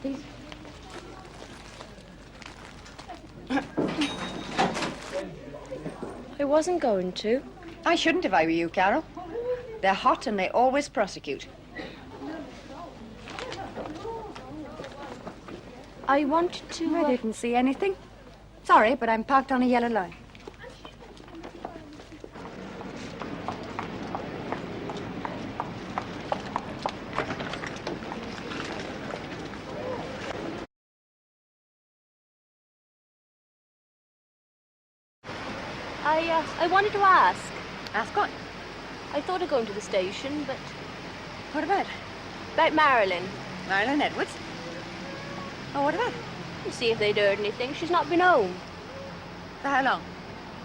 please. I wasn't going to. I shouldn't if I were you, Carol. They're hot and they always prosecute. I wanted to... I didn't see anything. Sorry, but I'm parked on a yellow line. I wanted to ask. Ask what? I thought of going to the station, but... What about? About Marilyn. Marilyn Edwards? Oh, what about? To see if they'd heard anything. She's not been home. For how long?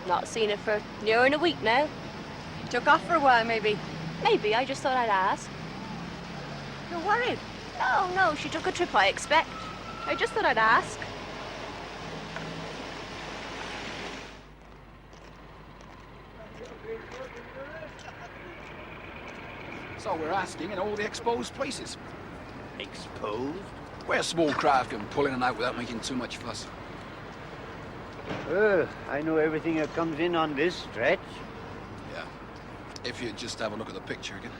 Not seen her for near a week now. Took off for a while, maybe. Maybe. I just thought I'd ask. You're worried? No. She took a trip, I expect. I just thought I'd ask. So we're asking in all the exposed places. Exposed? Where small craft can pull in and out without making too much fuss. I know everything that comes in on this stretch. Yeah. If you just have a look at the picture again.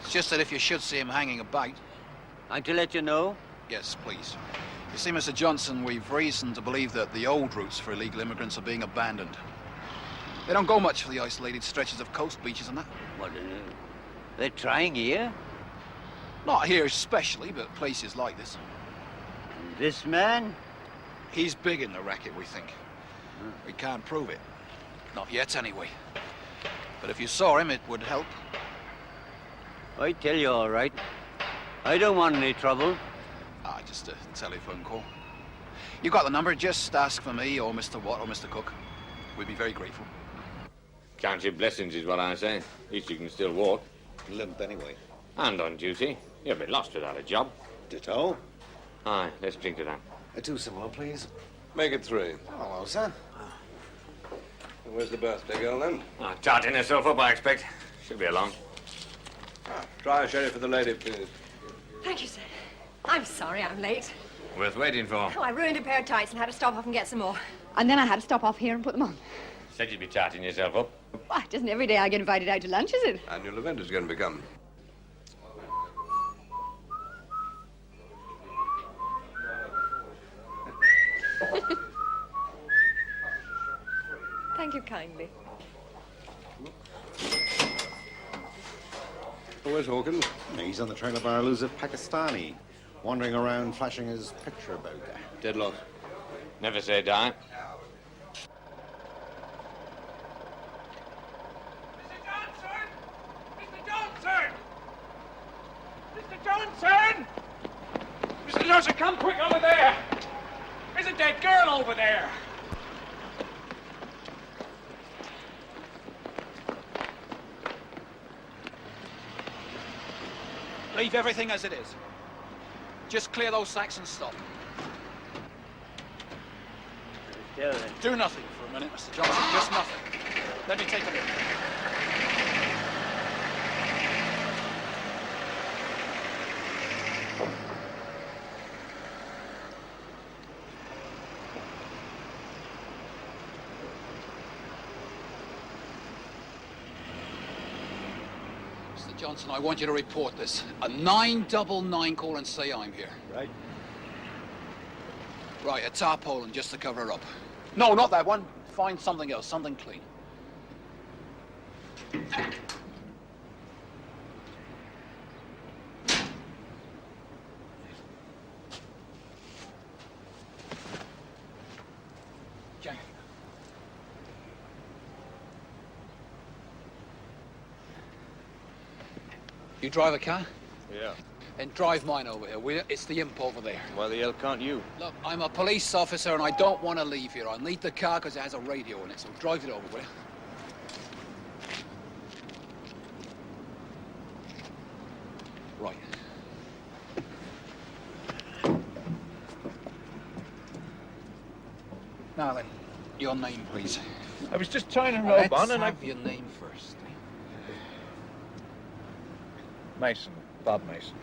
It's just that if you should see him hanging about... I'm to let you know? Yes, please. You see, Mr. Johnson, we've reason to believe that the old routes for illegal immigrants are being abandoned. They don't go much for the isolated stretches of coast beaches and that. What, they're trying here? Not here especially, but places like this. And this man? He's big in the racket, we think. We can't prove it. Not yet, anyway. But if you saw him, it would help. I tell you, all right. I don't want any trouble. Just a telephone call. You got the number, just ask for me or Mr. Watt or Mr. Cook. We'd be very grateful. Count your blessings is what I say. At least you can still walk. Limp anyway. And on duty. You'll be lost without a job. Ditto. Aye, let's drink to that. Two similar, please. Make it 3. Hello, sir. Where's the birthday girl, then? Oh, tarting herself up, I expect. She'll be along. Try a sherry for the lady, please. Thank you, sir. I'm sorry I'm late. Worth waiting for. Oh, I ruined a pair of tights and had to stop off and get some more. And then I had to stop off here and put them on. Said you'd be tarting yourself up. Why, it isn't every day I get invited out to lunch, is it? Annual event is going to become. Thank you kindly. Where's Hawkins? He's on the trail of our elusive Pakistani, wandering around flashing his picture about. Dead loss. Never say die. Mr. Johnson, come quick over there! There's a dead girl over there! Leave everything as it is. Just clear those sacks and stop. Do nothing for a minute, Mr. Johnson. Just nothing. Let me take a look. Mr. Johnson, I want you to report this. A 999 call and say I'm here. Right. Right, a tarpaulin just to cover her up. No, not that one. Find something else, something clean. Jack. You drive a car? Yeah. Then drive mine over here, will you? It's the imp over there. Why the hell can't you? Look, I'm a police officer and I don't want to leave here. I need the car because it has a radio in it, so drive it over, will you? Right. Now then, your name, please. I was just tying a rope on and Have your name first. Mason. Bob Mason.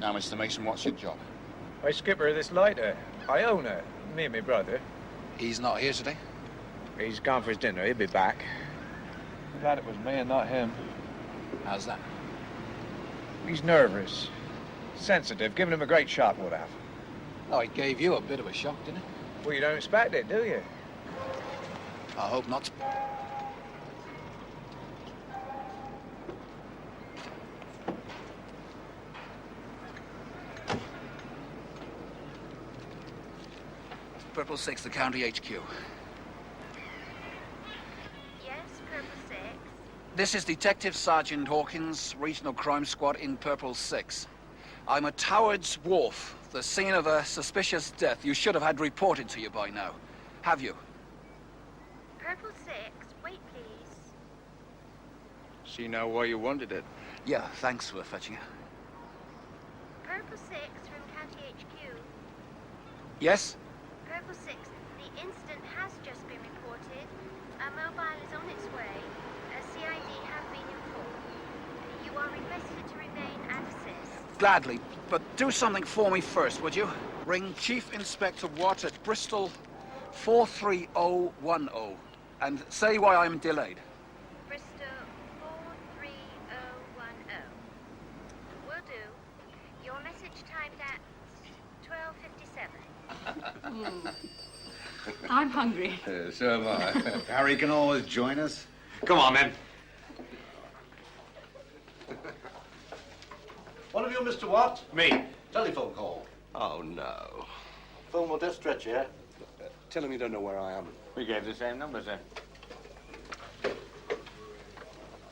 Now, Mr. Mason, what's your job? I skipper of this lighter. I own her. Me and my brother. He's not here today? He's gone for his dinner. He'll be back. I'm glad it was me and not him. How's that? He's nervous. Sensitive. Giving him a great shock would have. Oh, it gave you a bit of a shock, didn't it? Well, you don't expect it, do you? I hope not. Purple 6, the county HQ. Yes, Purple 6. This is Detective Sergeant Hawkins, Regional Crime Squad in Purple 6. I'm at Howard's Wharf, the scene of a suspicious death. You should have had reported to you by now. Have you? Purple 6, wait, please. See now why you wanted it. Yeah, thanks for fetching it. Purple 6 from County HQ. Yes? Purple 6, the incident has just been reported. A mobile is on its way. A CID have been informed. You are requested to remain and assist. Gladly, but do something for me first, would you? Ring Chief Inspector Watt at Bristol 43010 and say why I'm delayed. Bristol 43010. Will do. Your message timed at 12:57. I'm hungry. So am I. Harry can always join us. Come on, then. One of you, Mr. Watt? Me. Telephone call. Oh, no. Phone will death stretch, yeah? Tell him you don't know where I am. We gave the same number, sir.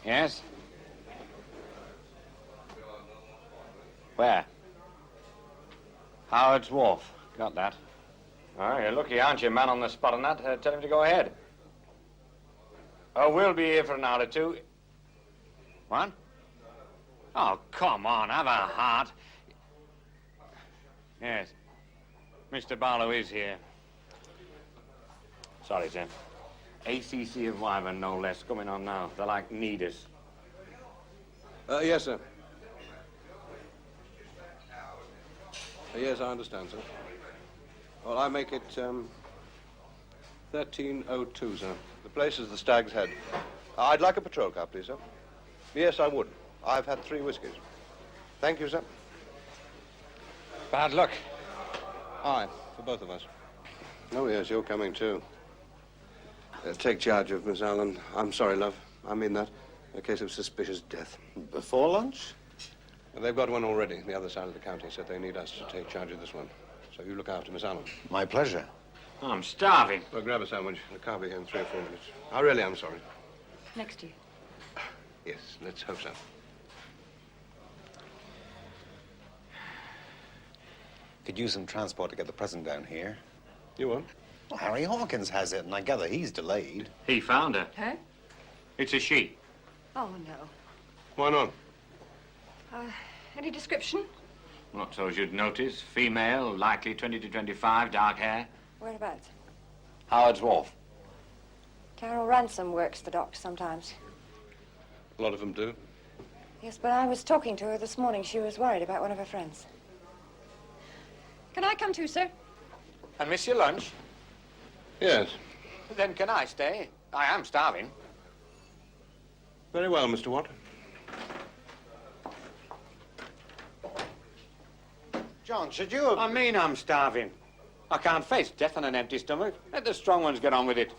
Yes? Where? Howard's Wharf. Got that. Oh, you're lucky, aren't you, man on the spot on that? Tell him to go ahead. Oh, we'll be here for an hour or two. What? Oh, come on, have a heart. Yes. Mr. Barlow is here. Sorry, sir. ACC of Wyvern, no less, coming on now. They need us. Yes, sir. Yes, I understand, sir. Well, I make it, 1302, sir. The place is the Stag's Head. I'd like a patrol car, please, sir. Yes, I would. I've had 3 whiskies. Thank you, sir. Bad luck. Aye, for both of us. Oh, yes, you're coming, too. Take charge of Miss Allen. I'm sorry, love. I mean that. A case of suspicious death. Before lunch? They've got one already. The other side of the county said they need us to take charge of this one. So you look after Miss Allen. My pleasure. I'm starving. Well, grab a sandwich. The car will be here in 3 or 4 minutes. I really am sorry. Next to you. Yes, let's hope so. Could use some transport to get the present down here. You won't? Well, Harry Hawkins has it, and I gather he's delayed. He found her. Her? It's a she. Oh, no. Why not? Any description? Not so as you'd notice. Female, likely 20 to 25, dark hair. Whereabouts? Howard's Wharf. Carol Ransom works the docks sometimes. A lot of them do. Yes, but I was talking to her this morning. She was worried about one of her friends. Can I come too, sir? And miss your lunch? Yes. Then can I stay? I am starving. Very well, Mr. Watt. John, should you have... I mean I'm starving. I can't face death on an empty stomach. Let the strong ones get on with it.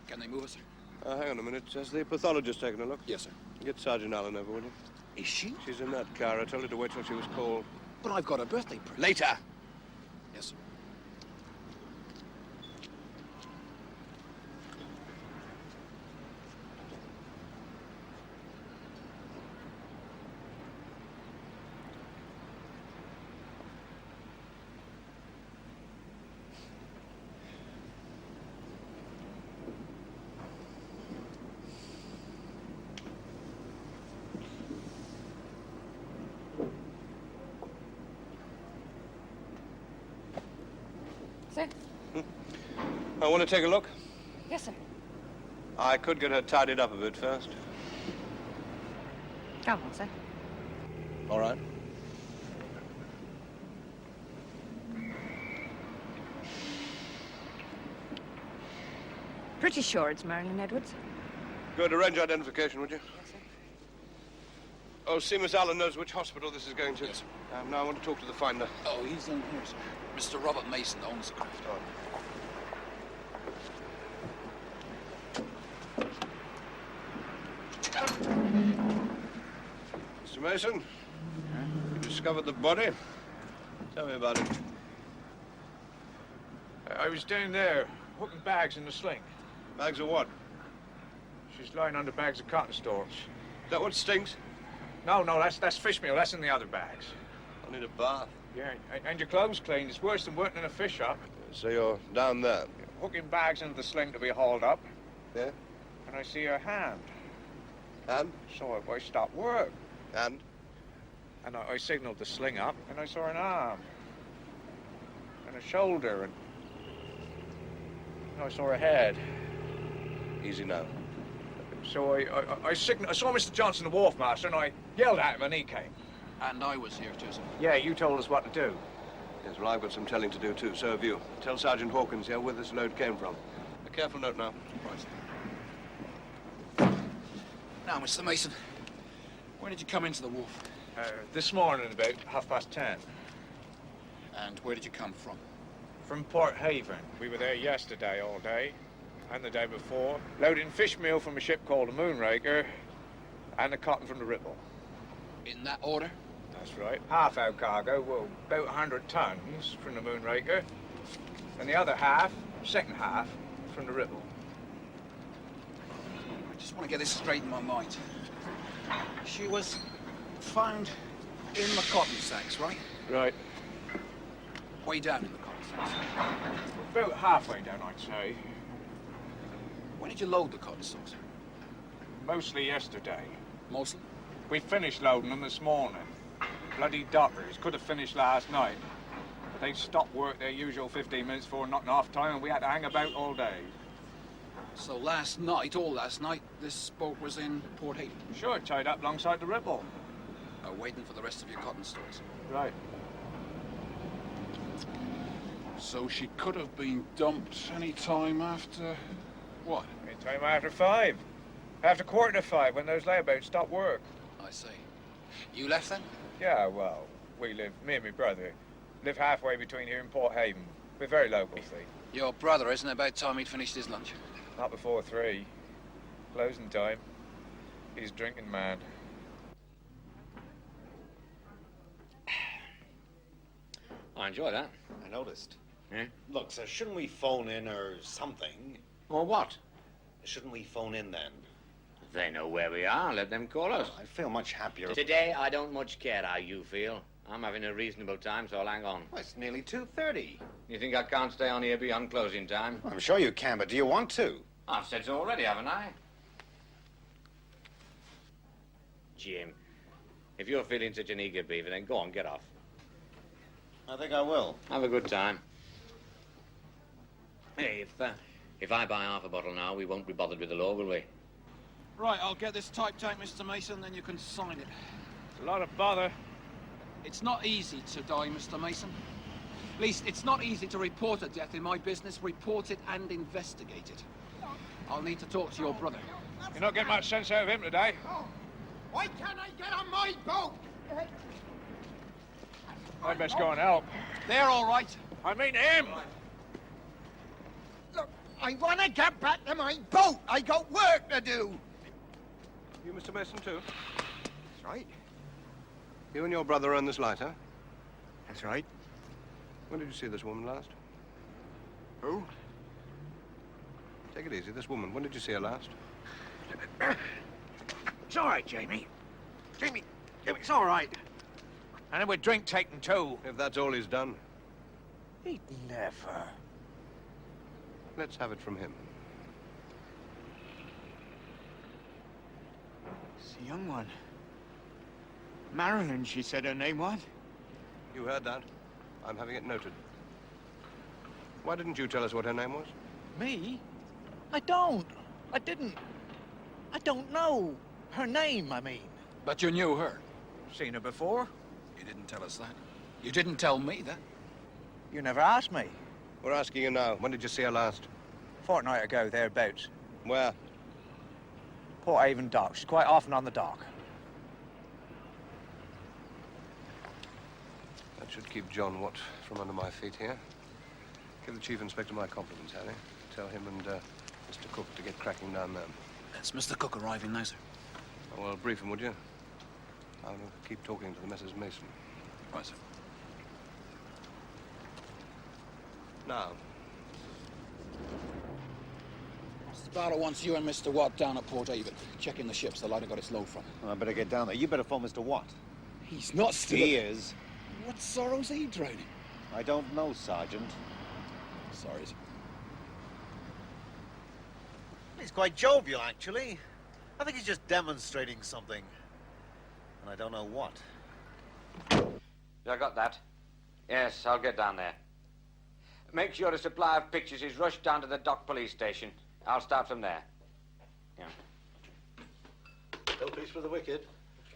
Can they move us, sir? Hang on a minute. Has the pathologist taken a look? Yes, sir. Get Sergeant Allen over, will you? Is she? She's in that car. I told her to wait till she was called. But I've got a birthday present. Later. Yes, sir. I want to take a look. Yes, sir. I could get her tidied up a bit first. Come on, sir. All right. Pretty sure it's Marilyn Edwards. Good. Arrange identification, would you? Yes, sir. Oh, see, Miss Allen knows which hospital this is going to. Yes, sir. Now I want to talk to the finder. Oh, he's in here, sir. Mr. Robert Mason owns the craft. Mr. Mason, you discovered the body. Tell me about it. I was down there, hooking bags in the sling. Bags of what? She's lying under bags of cotton storage. Is that what stinks? No, that's fish meal. That's in the other bags. I need a bath. Yeah, and your clothes clean. It's worse than working in a fish shop. So you're down there? Hooking bags into the sling to be hauled up. Yeah? And I see her hand. And? So I stopped work. And? And I signaled the sling up, and I saw an arm. And a shoulder, and I saw a head. Easy now. So I saw Mr. Johnson, the wharf master, and I yelled at him, and he came. And I was here too, sir. Yeah, you told us what to do. Yes, well, I've got some telling to do, too. So have you. Tell Sergeant Hawkins here where this load came from. A careful note now. Right. Now, Mr. Mason, when did you come into the wharf? This morning about 10:30. And where did you come from? From Port Haven. We were there yesterday all day, and the day before, loading fish meal from a ship called the Moonraker, and the cotton from the Ripple. In that order? That's right. Half our cargo, well, about 100 tons from the Moonraker, and the other half, second half, from the Ripple. I just want to get this straight in my mind. She was found in the cotton sacks, right? Right. Way down in the cotton sacks. About halfway down, I'd say. When did you load the cotton sacks? Mostly yesterday. Mostly? We finished loading them this morning. Bloody dockers could have finished last night. But they stopped work their usual 15 minutes before knocking off time, and we had to hang about all day. So last night, all last night, this boat was in Port Haven? Sure, tied up alongside the Ripple. Waiting for the rest of your cotton stores. Right. So she could have been dumped any time after... what? Any time after 5. After 4:45, when those layabouts stopped work. I see. You left then? Yeah, well, me and my brother, live halfway between here and Port Haven. We're very local, see. Your brother, isn't it about time he'd finished his lunch? Not before 3. Closing time. He's drinking mad. I enjoy that. I noticed. Yeah? Look, sir, shouldn't we phone in or something? Or what? Shouldn't we phone in then? They know where we are. Let them call us. I feel much happier. Today, I don't much care how you feel. I'm having a reasonable time, so I'll hang on. Well, it's nearly 2:30. You think I can't stay on here beyond closing time? I'm sure you can, but do you want to? I've said so already, haven't I? Jim, if you're feeling such an eager beaver, then go on, get off. I think I will. Have a good time. Hey, if I buy half a bottle now, we won't be bothered with the law, will we? Right, I'll get this typed out, Mr. Mason, then you can sign it. It's a lot of bother. It's not easy to die, Mr. Mason. At least, it's not easy to report a death in my business, report it and investigate it. I'll need to talk to your brother. You're not getting much sense out of him today. Why can't I get on my boat? I'd best go and help. They're all right. I mean him! Look, I want to get back to my boat. I got work to do. You, Mr. Mason, too? That's right. You and your brother own this light, huh? That's right. When did you see this woman last? Who? Take it easy. This woman, when did you see her last? It's all right, Jamie. Jamie, it's all right. And then with drink taken too. If that's all he's done, He'd never. let's have it from him. It's the young one. Marilyn, she said her name was. You heard that? I'm having it noted. Why didn't you tell us what her name was? Me? I don't. I didn't. I don't know. Her name, I mean. But you knew her. Seen her before? You didn't tell us that. You didn't tell me that. You never asked me. We're asking you now. When did you see her last? Fortnight ago, thereabouts. Where? Port Haven dock. She's quite often on the dock. That should keep John Watt from under my feet here. Give the Chief Inspector my compliments, Harry. Tell him and Mr. Cook to get cracking down there. It's Mr. Cook arriving now, sir. Oh, well, brief him, would you? I'll keep talking to the Messrs. Mason. Right, sir. Now. Sparrow wants you and Mr. Watt down at Port Haven, checking the ships the lighter got its load from. I better get down there. You better phone Mr. Watt. He's not still... He is. What sorrow's he drowning? I don't know, Sergeant. Sorry, sir. He's quite jovial, actually. I think he's just demonstrating something. And I don't know what. I got that. Yes, I'll get down there. Make sure a supply of pictures is rushed down to the dock police station. I'll start from there. Yeah. No peace for the wicked.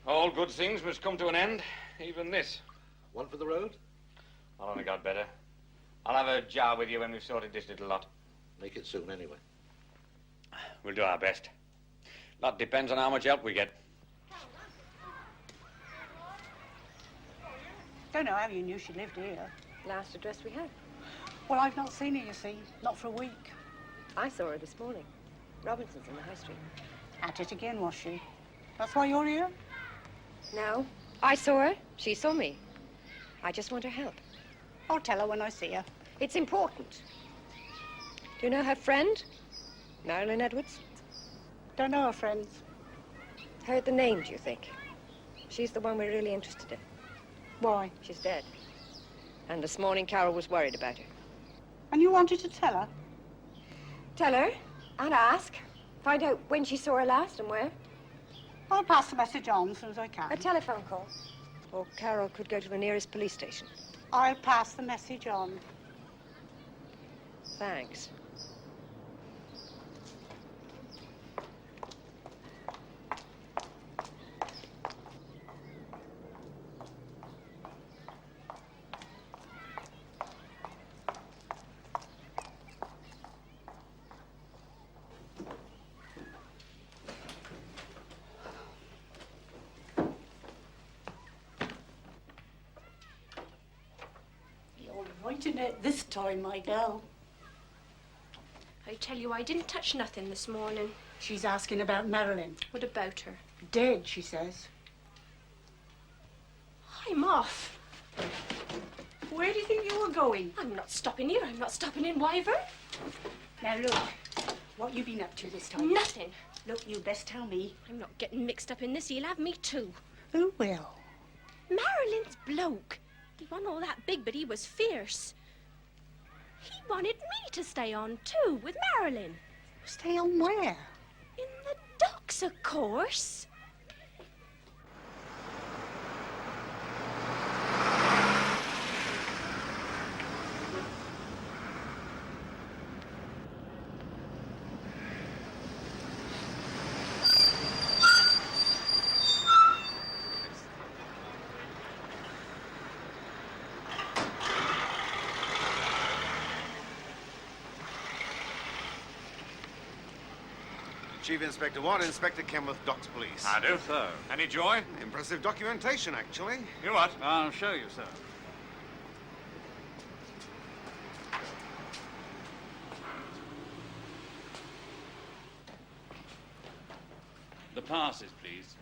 All good things must come to an end, even this. One for the road? I've only got better. I'll have a jar with you when we've sorted this little lot. Make it soon, anyway. We'll do our best. Lot depends on how much help we get. Don't know how you knew she lived here. Last address we had. Well, I've not seen her, you see. Not for a week. I saw her this morning. Robinson's in the high street. At it again, was she? That's why you're here? No. I saw her. She saw me. I just want her help. I'll tell her when I see her. It's important. Do you know her friend? Marilyn Edwards? Don't know her friends. Heard the name, do you think? She's the one we're really interested in. Why? She's dead. And this morning, Carol was worried about her. And you wanted to tell her? Tell her and ask. Find out when she saw her last and where. I'll pass the message on as soon as I can. A telephone call. Or Carol could go to the nearest police station. I'll pass the message on. Thanks. Right in it this time, my girl. I tell you, I didn't touch nothing this morning. She's asking about Marilyn. What about her? Dead, she says. I'm off. Where do you think you were going? I'm not stopping here. I'm not stopping in Wyvern. Now, look. What you been up to this time? Nothing. Look, you best tell me. I'm not getting mixed up in this. He'll have me too. Who will? Marilyn's bloke. He wasn't all that big, but he was fierce. He wanted me to stay on, too, with Marilyn. Stay on where? In the docks, of course. Chief Inspector Watt, Inspector Kenworth, Docks Police. I do, sir. Any joy? Impressive documentation, actually. You what? I'll show you, sir. The passes, please.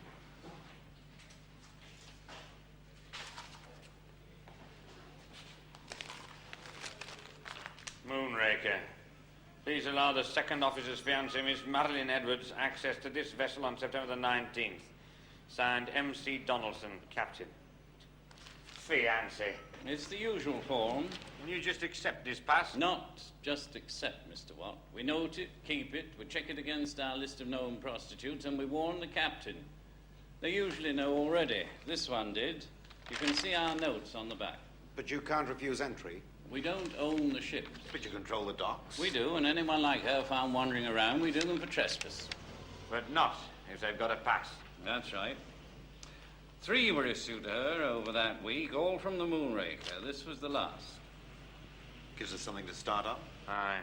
Moonraker. Please allow the second officer's fiancée, Miss Marilyn Edwards, access to this vessel on September the 19th. Signed, M.C. Donaldson, Captain. Fiancée. It's the usual form. Can you just accept this pass? Not just accept, Mr. Watt. We note it, keep it, we check it against our list of known prostitutes, and we warn the captain. They usually know already. This one did. You can see our notes on the back. But you can't refuse entry. We don't own the ships. But you control the docks. We do, and anyone like her found wandering around, we do them for trespass. But not if they've got a pass. That's right. 3 were issued to her over that week, all from the Moonraker. This was the last. Gives us something to start on. Aye.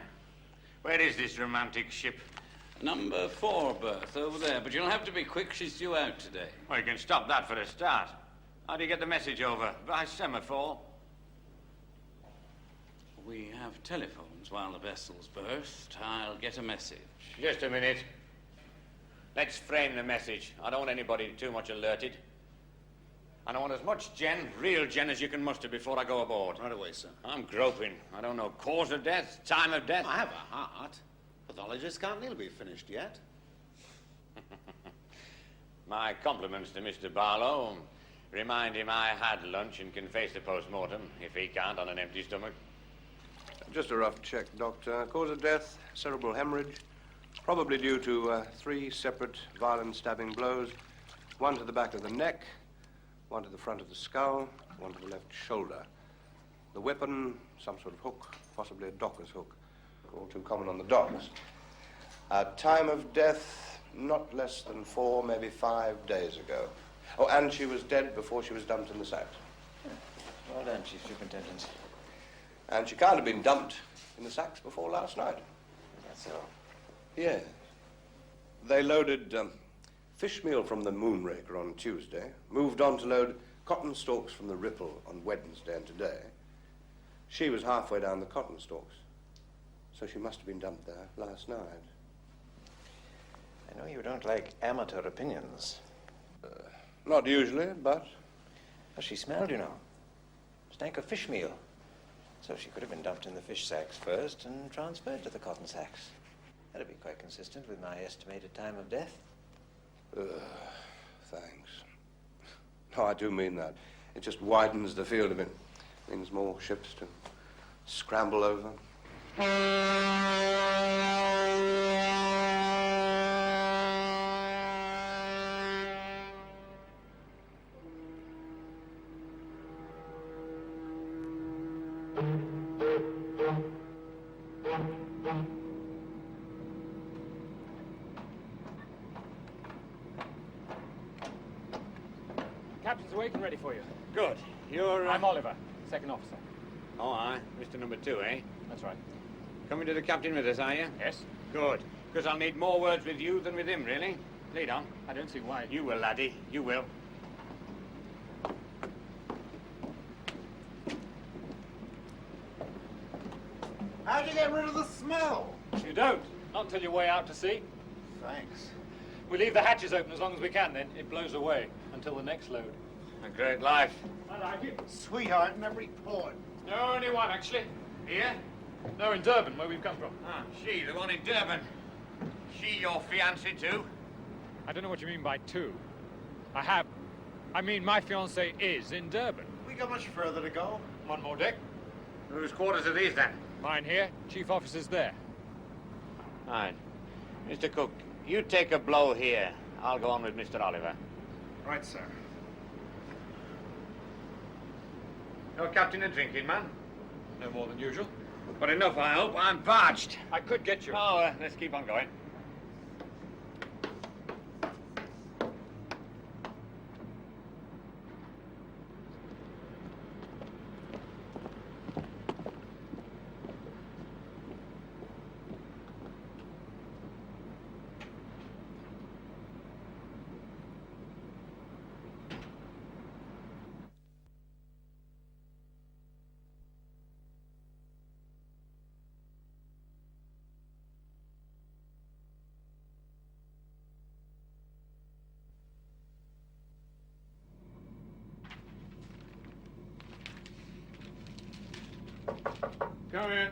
Where is this romantic ship? Number 4 berth over there, but you'll have to be quick. She's due out today. Well, you can stop that for a start. How do you get the message over? By semaphore? We have telephones while the vessel's berthed. I'll get a message. Just a minute. Let's frame the message. I don't want anybody too much alerted. And I want as much real gen, as you can muster before I go aboard. Right away, sir. I'm groping. I don't know cause of death, time of death. I have a heart. Pathologists can't nearly be finished yet. My compliments to Mr. Barlow. Remind him I had lunch and can face the post-mortem, if he can't, on an empty stomach. Just a rough check, Doctor. Cause of death, cerebral hemorrhage. Probably due to 3 separate violent stabbing blows. 1 to the back of the neck, 1 to the front of the skull, 1 to the left shoulder. The weapon, some sort of hook, possibly a docker's hook. All too common on the docks. Time of death, not less than 4, maybe 5 days ago. Oh, and she was dead before she was dumped in the sacks. Well done, Chief Superintendent. And she can't have been dumped in the sacks before last night. That's so. Yes. They loaded fish meal from the Moonraker on Tuesday, moved on to load cotton stalks from the Ripple on Wednesday and today. She was halfway down the cotton stalks, so she must have been dumped there last night. I know you don't like amateur opinions. Not usually, but... Well, she smelled, you know. Stank of fish meal. So she could have been dumped in the fish sacks first and transferred to the cotton sacks. That'd be quite consistent with my estimated time of death. Thanks. No, I do mean that. It just widens the field of it. Means more ships to scramble over. Captain's awake and ready for you. Good. You're... I'm Oliver, second officer. Oh, aye. Mr. Number 2, eh? That's right. Coming to the captain with us, are you? Yes. Good. Because I'll need more words with you than with him, really. Lead on. I don't see why. You will, laddie. You will. How'd you get rid of the smell? You don't. Not until you're way out to sea. Thanks. We leave the hatches open as long as we can, then it blows away until the next load. A great life. I like it. Sweetheart in every port. No, only one, actually. Here? No, in Durban, where we've come from. Ah, she, the one in Durban. She your fiancée too? I don't know what you mean by two. I mean, my fiancée is in Durban. We got much further to go. One more deck. Whose quarters are these, then? Mine here, chief officer's there. Right. Mr. Cook, you take a blow here. I'll go on with Mr. Oliver. Right, sir. No captain a drinking, man? No more than usual. But enough, I hope. I'm parched. I could get you. Oh, let's keep on going. Come in.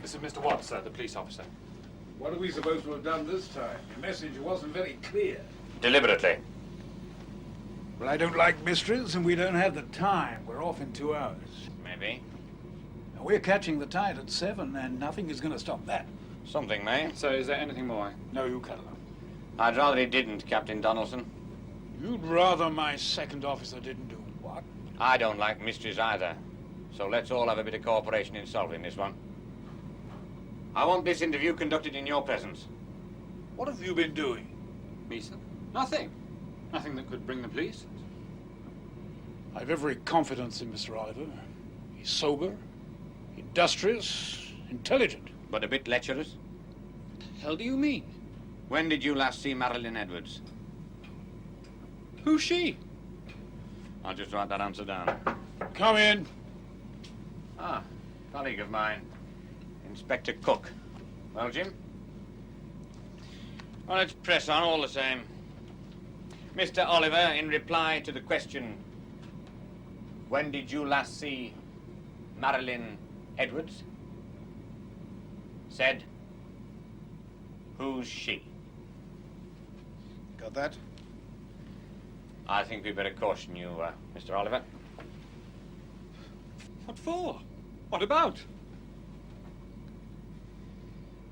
This is Mr. Watts, sir, the police officer. What are we supposed to have done this time? Your message wasn't very clear. Deliberately. Well, I don't like mysteries, and we don't have the time. We're off in 2 hours. Maybe. Now, we're catching the tide at 7, and nothing is going to stop that. Something may. So, is there anything more? No, you cannot. I'd rather he didn't, Captain Donaldson. You'd rather my second officer didn't do what? I don't like mysteries either. So let's all have a bit of cooperation in solving this one. I want this interview conducted in your presence. What have you been doing? Me, sir? Nothing. Nothing that could bring the police. I've every confidence in Mr. Oliver. He's sober, industrious, intelligent. But a bit lecherous? What the hell do you mean? When did you last see Marilyn Edwards? Who's she? I'll just write that answer down. Come in. Ah, colleague of mine, Inspector Cook. Well, Jim? Well, let's press on all the same. Mr. Oliver, in reply to the question, when did you last see Marilyn Edwards? Said, who's she? Got that? I think we better caution you, Mr. Oliver. What for? What about?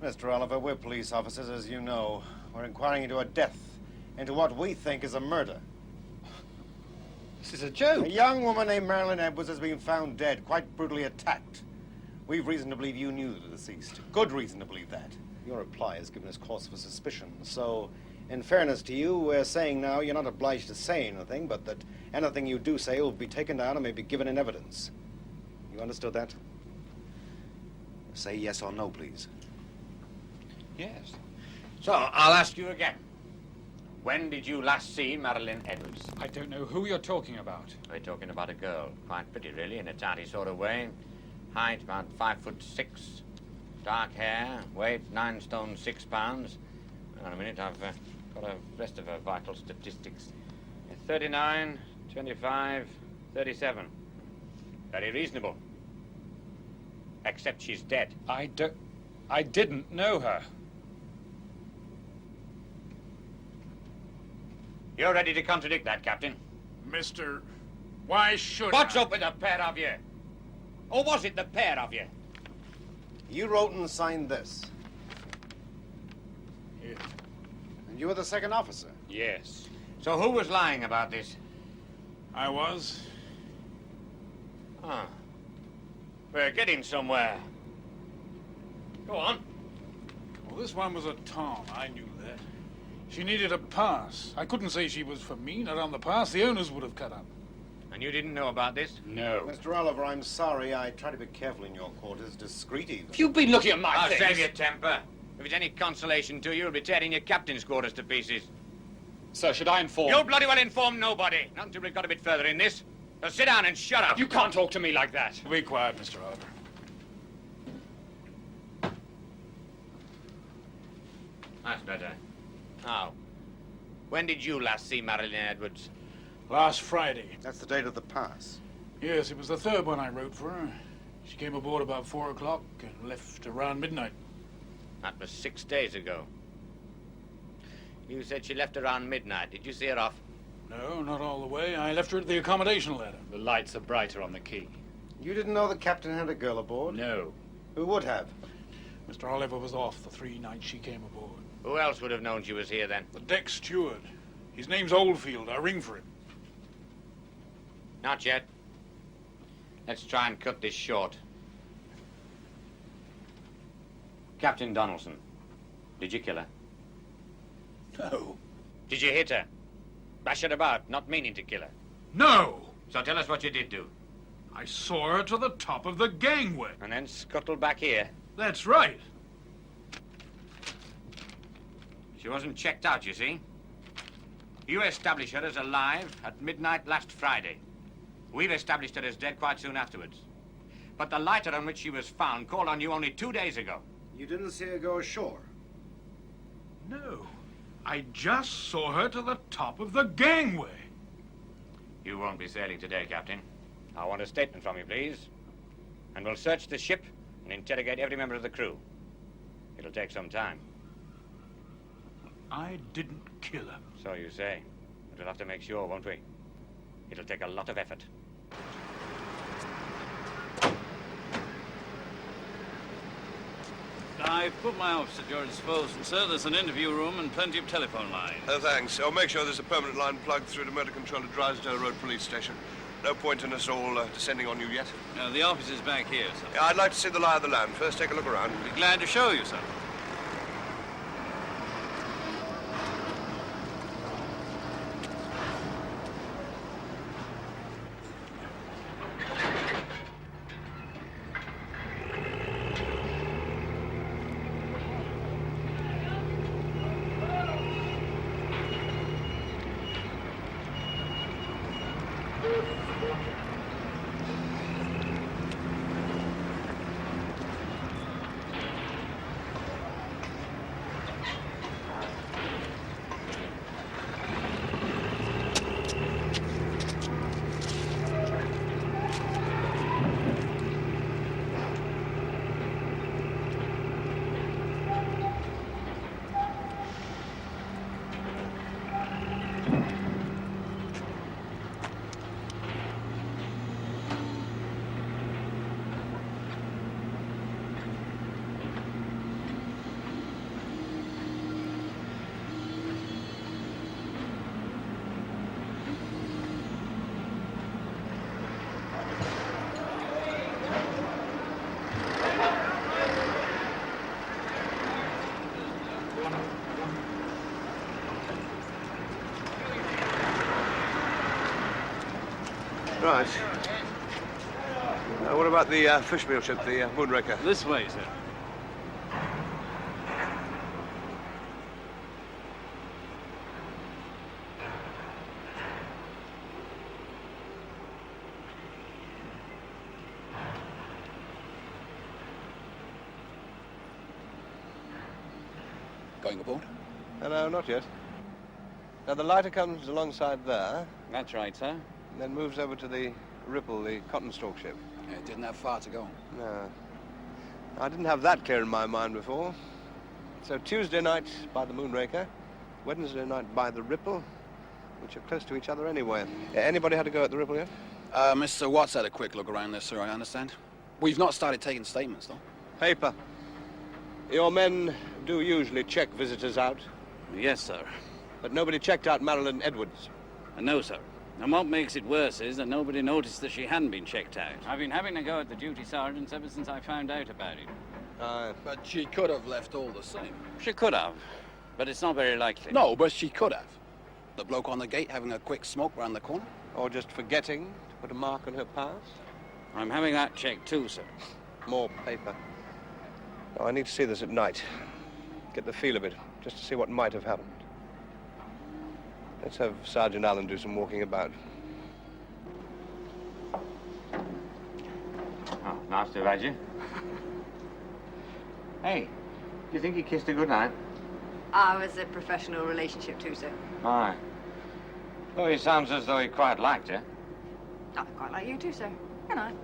Mr. Oliver, we're police officers, as you know. We're inquiring into a death, into what we think is a murder. This is a joke. A young woman named Marilyn Edwards has been found dead, quite brutally attacked. We've reason to believe you knew the deceased. Good reason to believe that. Your reply has given us cause for suspicion. So, in fairness to you, we're saying now you're not obliged to say anything, but that anything you do say will be taken down and may be given in evidence. You understood that? Say yes or no, please. Yes. So, I'll ask you again. When did you last see Marilyn Edwards? I don't know who you're talking about. We're talking about a girl. Quite pretty, really, in a tidy sort of way. Height about 5'6". Dark hair. Weight 9 stone 6 pounds. Hang on a minute, I've got the rest of her vital statistics. 39, 25, 37. Very reasonable. Except she's dead. I didn't know her. You're ready to contradict that, Captain? Mister, why should What's I? up with the pair of you? Or was it the pair of you? You wrote and signed this. Yes. And you were the second officer. Yes. So who was lying about this? I was. Ah. We're getting somewhere. Go on. Well, this one was a Tom. I knew that. She needed a pass. I couldn't say she was for me, not on the pass. The owners would have cut up. And you didn't know about this? No. Mr. Oliver, I'm sorry. I try to be careful in your quarters. Discreet, even. You've been looking at my I'll things. save your temper. If it's any consolation to you, you'll be tearing your captain's quarters to pieces. Sir, should I inform? You'll bloody well inform nobody. Not until we've got a bit further in this. So sit down and shut up. You can't talk to me like that. Be quiet, Mr. Oliver. That's better. Now, when did you last see Marilyn Edwards? Last Friday. That's the date of the pass. Yes, it was the third one I wrote for her. She came aboard about 4 o'clock and left around midnight. That was 6 days ago. You said she left around midnight. Did you see her off? No, not all the way. I left her at the accommodation ladder. The lights are brighter on the quay. You didn't know the captain had a girl aboard? No. Who would have? Mr. Oliver was off the 3 nights she came aboard. Who else would have known she was here then? The deck steward. His name's Oldfield. I ring for him. Not yet. Let's try and cut this short. Captain Donaldson, did you kill her? No. Did you hit her? Bash her about, not meaning to kill her? No! So tell us what you did do. I saw her to the top of the gangway. And then scuttle back here. That's right. She wasn't checked out, you see. You established her as alive at midnight last Friday. We've established her as dead quite soon afterwards. But the lighter on which she was found called on you only 2 days ago. You didn't see her go ashore? No. I just saw her to the top of the gangway. You won't be sailing today, Captain. I want a statement from you, please. And we'll search the ship and interrogate every member of the crew. It'll take some time. I didn't kill her. So you say. But we'll have to make sure, won't we? It'll take a lot of effort. I've put my office at your disposal, sir. There's an interview room and plenty of telephone lines. Thanks. I'll make sure there's a permanent line plugged through to motor control at Drysdale Road Police Station. No point in us all descending on you yet. No, the office is back here, sir. Yeah, I'd like to see the lie of the land. First, take a look around. Be glad to show you, sir. Right. What about the fishmeal ship, the Moonraker? This way, sir. Going aboard? No, not yet. Now, the lighter comes alongside there. That's right, sir. And then moves over to the Ripple, the cotton stalk ship. Yeah, it didn't have far to go. No. I didn't have that clear in my mind before. So Tuesday night by the Moonraker, Wednesday night by the Ripple, which are close to each other anyway. Anybody had to go at the Ripple yet? Mr. Watts had a quick look around there, sir, I understand. We've not started taking statements, though. Paper. Your men do usually check visitors out. Yes, sir. But nobody checked out Marilyn Edwards. No, sir. And what makes it worse is that nobody noticed that she hadn't been checked out. I've been having a go at the duty sergeants ever since I found out about it. But she could have left all the same. She could have, but it's not very likely. No, but she could have. The bloke on the gate having a quick smoke round the corner? Or just forgetting to put a mark on her pass? I'm having that checked too, sir. More paper. Oh, I need to see this at night. Get the feel of it, just to see what might have happened. Let's have Sergeant Allen do some walking about. Oh, nice to have had you. Hey, do you think he kissed her goodnight? Ours a professional relationship too, sir. Aye. Though he sounds as though he quite liked her. I quite like you too, sir. Good night.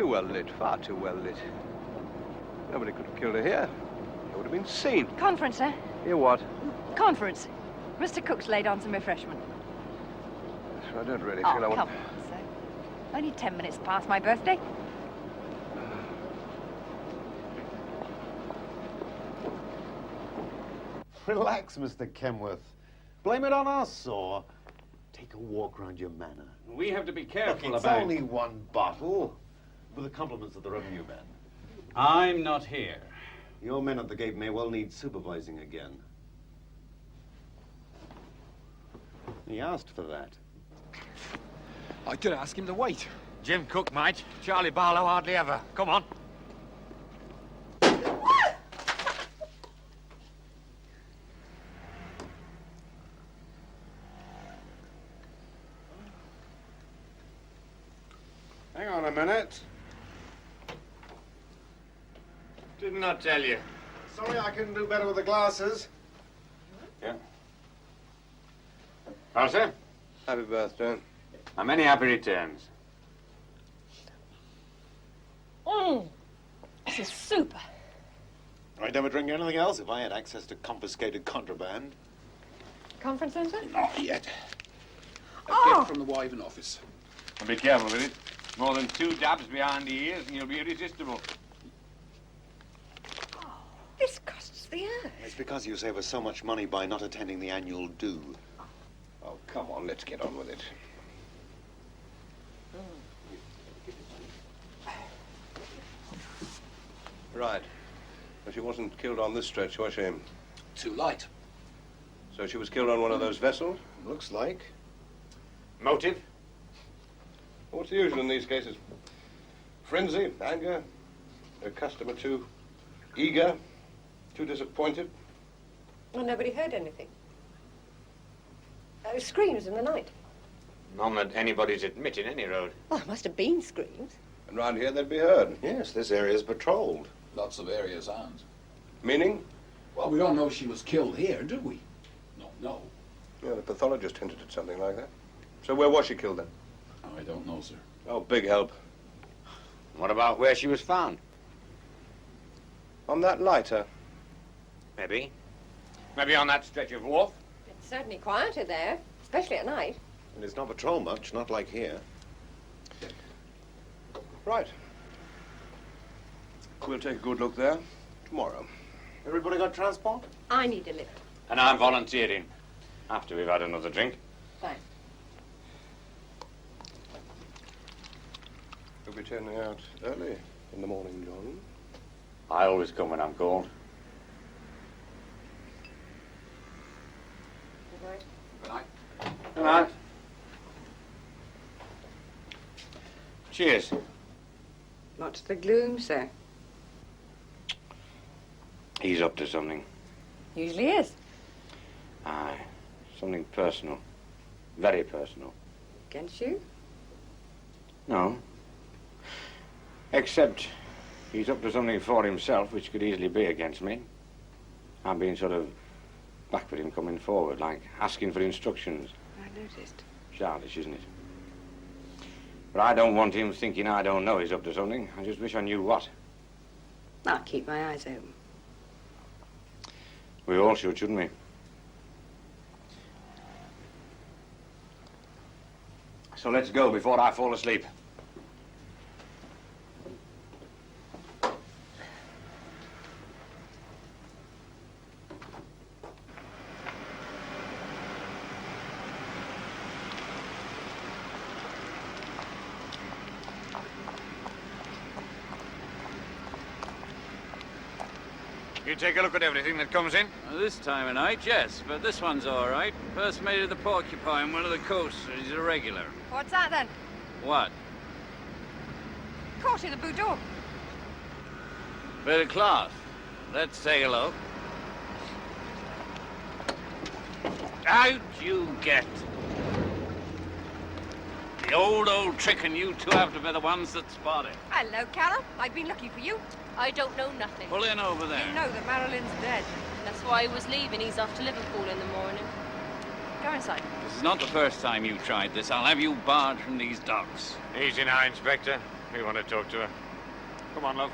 well lit, far too well lit. Nobody could have killed her here. It would have been seen. Conference, sir. Hear what? Conference. Mr. Cook's laid on some refreshment. I don't really Oh, feel I want... come on, sir. Only 10 minutes past my birthday. Relax, Mr. Kenworth. Blame it on us, or take a walk round your manor. We have to be careful Look, it's only one bottle. With the compliments of the revenue man. I'm not here. Your men at the gate may well need supervising again. He asked for that. I did ask him to wait. Jim Cook might. Charlie Barlow hardly ever. Come on. Hang on a minute. Didn't I tell you? Sorry, I couldn't do better with the glasses. Yeah. Ramsay? Happy birthday. How many happy returns? This is super. I'd never drink anything else if I had access to confiscated contraband. Conference centre? Not yet. Oh! Get from the Wyvern office. And be careful with it. More than 2 dabs behind the ears and you'll be irresistible. This costs the earth. It's because you save us so much money by not attending the annual do. Oh, come on, let's get on with it. Right. But she wasn't killed on this stretch, was she? Too light. So she was killed on one of those vessels? Looks like. Motive? What's the usual in these cases? Frenzy, anger, a customer too eager, too disappointed. Well, nobody heard anything. Screams in the night. None that anybody's admitting any road. Well, there must have been screams. And round here they'd be heard. Yes, this area's patrolled. Lots of areas aren't. Meaning? Well, we don't know she was killed here, do we? No. Yeah, the pathologist hinted at something like that. So where was she killed then? I don't know, sir. Oh, big help. What about where she was found? On that lighter. Maybe. Maybe on that stretch of wharf. It's certainly quieter there, especially at night. And it's not patrolled much, not like here. Right. We'll take a good look there tomorrow. Everybody got transport? I need a lift. And I'm volunteering. After we've had another drink. Thanks. We'll be turning out early in the morning, John. I always come when I'm called. Good night. Good night. Good night. Cheers. What's the gloom, sir? He's up to something. Usually is. Aye. Something personal. Very personal. Against you? No. Except he's up to something for himself, which could easily be against me. I'm being sort of backward in coming forward, like asking for instructions. I noticed. Childish, isn't it? But I don't want him thinking I don't know he's up to something. I just wish I knew what. I'll keep my eyes open. We all should, shouldn't we? So let's go before I fall asleep. You take a look at everything that comes in? This time of night, yes, but this one's all right. First mate of the Porcupine, one of the coasters. He's a regular. What's that, then? What? Caught in the boudoir. Bit of cloth. Let's take a look. Out you get. The old trick, and you two have to be the ones that spot it. Hello, Carol. I've been looking for you. I don't know nothing. Pull in over there. You know that Marilyn's dead. That's why he was leaving. He's off to Liverpool in the morning. Go inside. This is not the first time you tried this. I'll have you barred from these docks. Easy now, Inspector. We want to talk to her. Come on, love.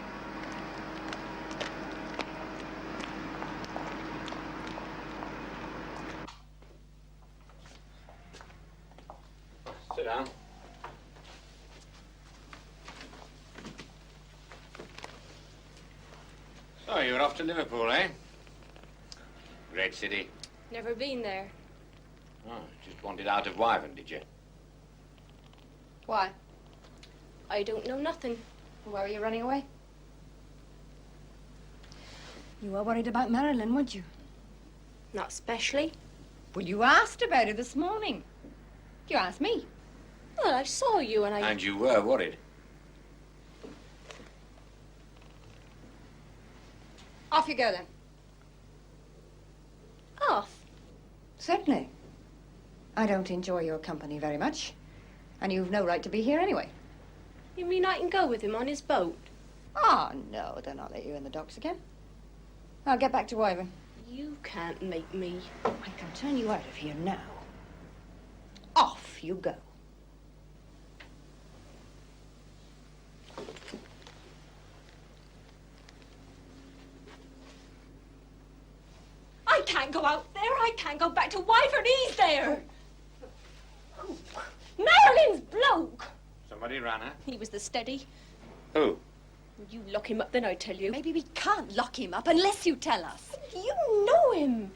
Sit down. So, you're off to Liverpool, eh? Great city. Never been there. Oh, just wanted out of Wyvern, did you? Why? I don't know nothing. Why were you running away? You were worried about Marilyn, weren't you? Not specially. Well, you asked about it this morning. You asked me. Well, I saw you and I... And you were worried. Off you go, then. Off? Certainly. I don't enjoy your company very much. And you've no right to be here anyway. You mean I can go with him on his boat? Oh, no, they'll not let you in the docks again. I'll get back to Wyvern. You can't make me. I can turn you out of here now. Off you go. I can't go out there. I can't go back to Wyvern. He's there. Marilyn's bloke. Somebody ran her. He was the steady. Who? You lock him up, then I tell you. Maybe we can't lock him up unless you tell us. You know him.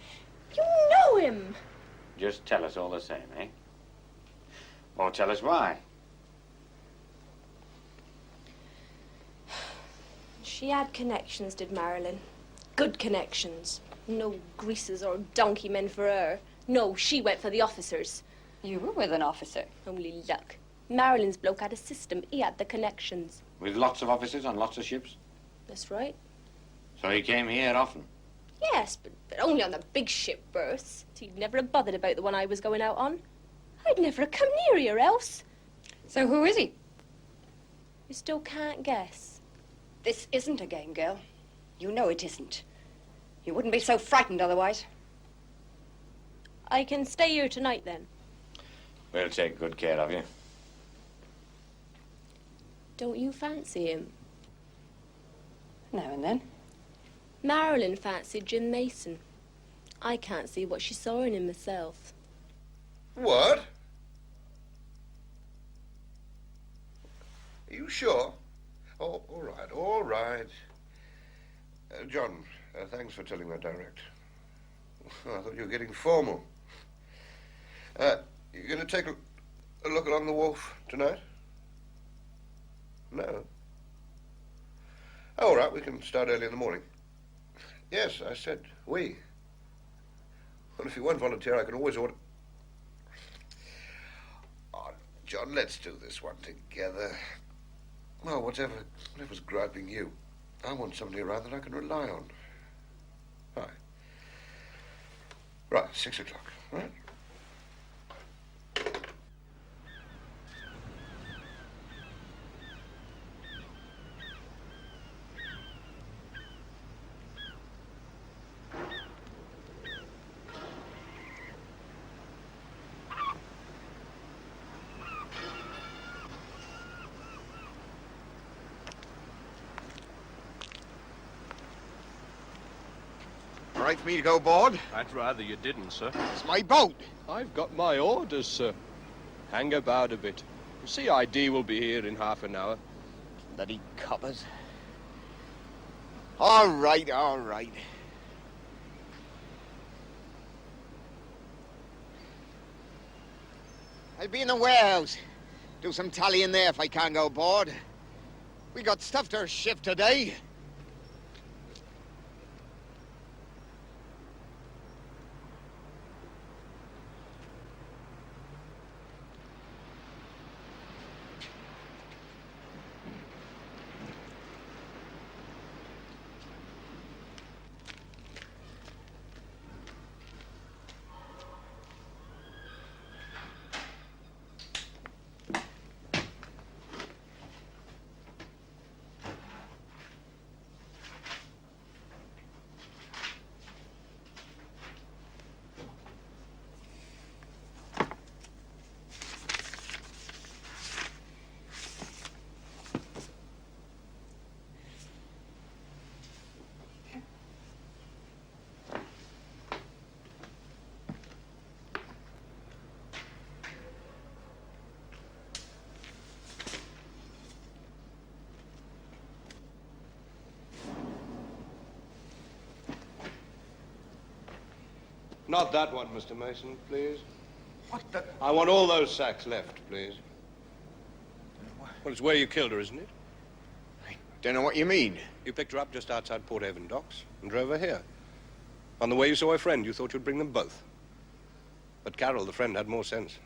You know him. Just tell us all the same, eh? Or tell us why. She had connections, did Marilyn. Good connections. No greasers or donkey men for her. No, she went for the officers. You were with an officer. Only luck. Marilyn's bloke had a system. He had the connections. With lots of officers on lots of ships? That's right. So he came here often? Yes, but only on the big ship berths. He'd never have bothered about the one I was going out on. I'd never have come near here else. So who is he? You still can't guess. This isn't a game, girl. You know it isn't. You wouldn't be so frightened otherwise. I can stay here tonight, then. We'll take good care of you. Don't you fancy him? Now and then. Marilyn fancied Jim Mason. I can't see what she saw in him myself. What? Are you sure? Oh, all right, all right. John, thanks for telling that direct. I thought you were getting formal. You going to take a look along the wharf tonight? No. All right, we can start early in the morning. Yes, I said we. Well, if you won't volunteer, I can always order... Oh, John, let's do this one together. Well, whatever's griping you, I want somebody around that I can rely on. Hi. Right, 6 o'clock, right? Right for me to go aboard? I'd rather you didn't, sir. It's my boat. I've got my orders, sir. Hang about a bit. CID will be here in half an hour. Bloody coppers. All right, all right. I'll be in the warehouse. Do some tallying there if I can't go aboard. We got stuff to shift today. Not that one, Mr. Mason, please. What the... I want all those sacks left, please. Well, it's where you killed her, isn't it? I don't know what you mean. You picked her up just outside Port Haven docks and drove her here. On the way you saw a friend, you thought you'd bring them both. But Carol, the friend, had more sense.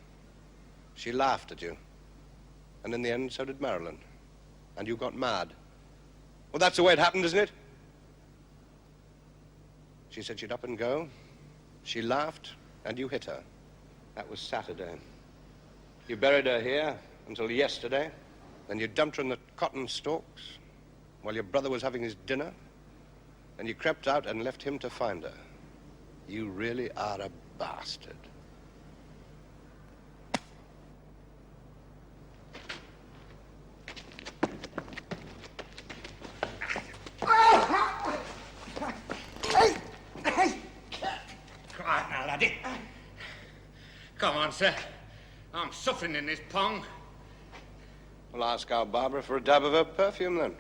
She laughed at you. And in the end, so did Marilyn. And you got mad. Well, that's the way it happened, isn't it? She said she'd up and go. She laughed, and you hit her. That was Saturday. You buried her here until yesterday. Then you dumped her in the cotton stalks while your brother was having his dinner. Then you crept out and left him to find her. You really are a bastard. Come on now, laddie. Come on, sir. I'm suffering in this pong. Well, ask our Barbara for a dab of her perfume, then.